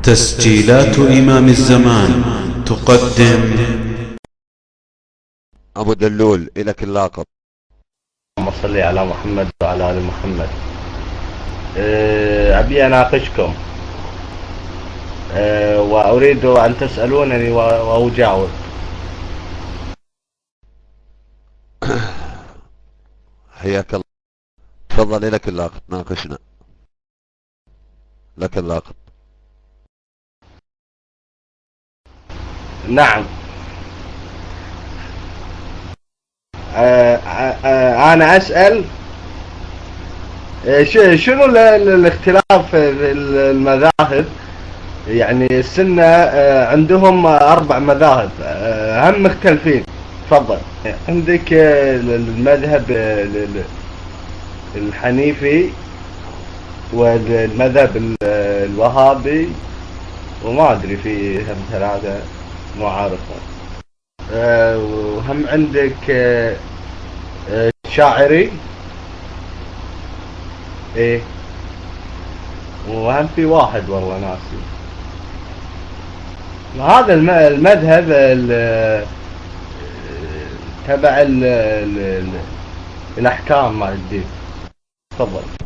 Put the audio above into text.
تسجيلات إمام الزمان تقدم أبو دلول إلك اللقب. اللهم صل على محمد وعلى آل محمد. أبي أناقشكم وأريد أن تسألونني وأجاوب. حياك الله، تفضل إلك اللقب، ناقشنا، لك اللقب. نعم. أنا أسأل شنو الاختلاف في المذاهب؟ يعني السنة عندهم 4 مذاهب هم مختلفين. تفضل. عندك المذهب الحنيفي والمذهب الوهابي وما أدري في هم 3 ما عارفهم. وهم عندك شاعري، ايه، وهم في واحد والله ناسي. هذا المذهب تبع الأحكام مال الدين. تفضل.